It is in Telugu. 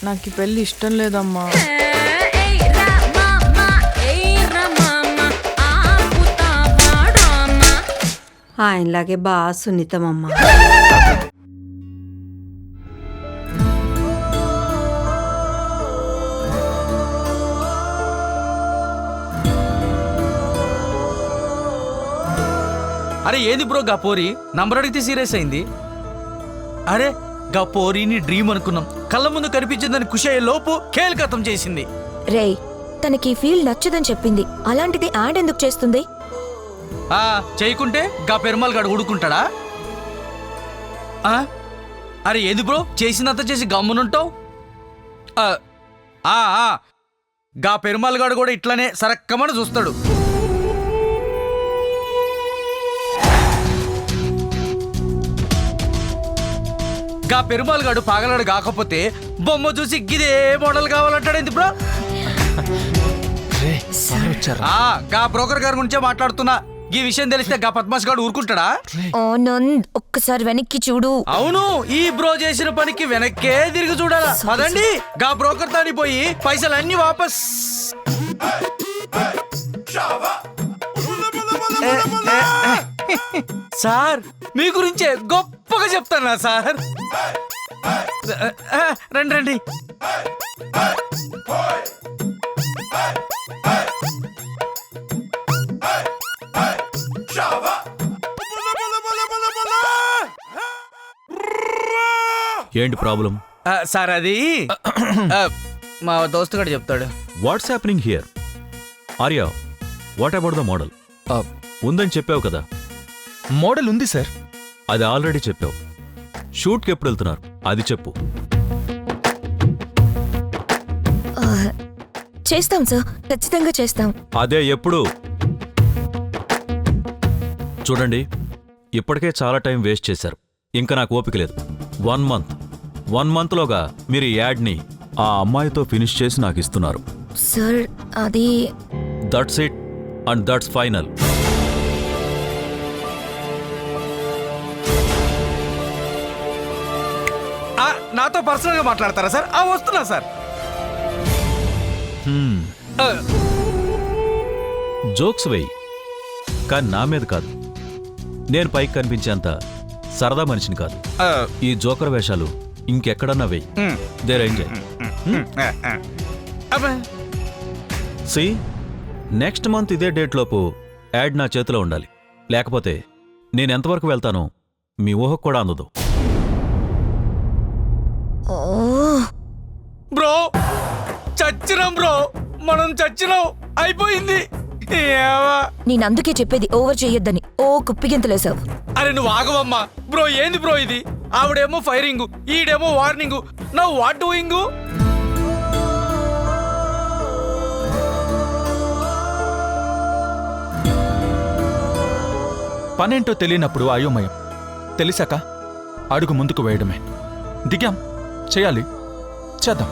నాకు ఈ పెళ్లి ఇష్టం లేదమ్మా. ఆయనలాగే బాగా సున్నితమమ్మా. అరే ఏది బ్రో గా పోరి నంబర్ అడిగితే సీరియస్ అయింది. అరే గా పోరిని డ్రీమ్ అనుకున్నాం, కళ్ళ ముందు కనిపించిందని ఖుషి అయ్యే లోపు కేల్కతం చేసింది. రేయ్ తనకి ఫీల్ నచ్చదని చెప్పింది, అలాంటిది యాడ్ ఎందుకు చేస్తుంది? చేయకుంటే గా పెరుమాల్ గాడు ఊడుకుంటాడా? అరే ఏది బ్రో చేసినంత చేసి గమ్మునుంటావు? గా పెరుమాల్ గాడు కూడా ఇట్లానే సరక్కమని చూస్తాడు. గా పెరుమాల్ గాడు పాగలాడు కాకపోతే బొమ్మ చూసి గిదే మోడల్ కావాలంటాడేంది బ్రో? గా బ్రోకర్ గారి గురించే మాట్లాడుతున్నా. ఈ విషయం తెలిస్తే గా పద్మాస్ గాడు ఊరుకుంటాడా? ఆనంద్ ఒక్కసారి వెనక్కి చూడు. అవును, ఈ బ్రో చేసిన పనికి వెనక్కే తిరిగి చూడాలా. పదండి గా బ్రోకర్ తాని పోయి పైసలన్నీ వాపస్. సార్ మీ గురించే గొప్పగా చెప్తానా సార్? రండి రండి. ఏంటి ప్రాబ్లం? సార్ అది మా దోస్తు కూడా చెప్తాడు. What's happening here? Arya, what about the model? ఉందని చెప్పావు కదా. మోడల్ ఉంది సార్. అది ఆల్రెడీ చెప్పావు. షూట్కి ఎప్పుడు వెళ్తున్నారు అది చెప్పు. చేస్తాం సార్, ఖచ్చితంగా చేస్తాం. అదే ఎప్పుడు? చూడండి, ఇప్పటికే చాలా టైం వేస్ట్ చేశారు. ఇంకా నాకు ఓపిక లేదు. 1 మంత్లోగా మీరు ఈ యాడ్ని ఆ అమ్మాయితో ఫినిష్ చేసి నాకు ఇస్తున్నారు. సార్ అది that's it and that's final. నాతో పర్సనల్ గా మాట్లాడతారా సార్? వస్తున్నా సార్. జోక్స్ వెయ్యి, కానీ నా మీద కాదు. నేను పైకి కనిపించేంత సరదా మనిషిని కాదు. ఈ జోకర్ వేషాలు ఇంకెక్కడన్నా వెయ్యి. There enjoy. See, next month ఇదే డేట్ లోపు యాడ్ నా చేతిలో ఉండాలి. లేకపోతే నేనెంతవరకు వెళ్తానో మీ ఊహకు కూడా అందదు. బ్రో చచ్చినాం బ్రో, మనం చచ్చినాం, అయిపోయింది. నేనందుకే చెప్పేది ఓవర్ చెయ్యొద్దని. కుప్పిగింతలేసావు. అరే నువ్వు ఆగవమ్మా. బ్రో ఏంది బ్రో ఇది? ఆవిడేమో ఫైరింగ్, ఈడేమో వార్నింగ్. Now what doing? పనేంటో తెలియనప్పుడు అయోమయం, తెలిసాక అడుగు ముందుకు వేయడమే. దిగాం, చేయాలి, చేద్దాం.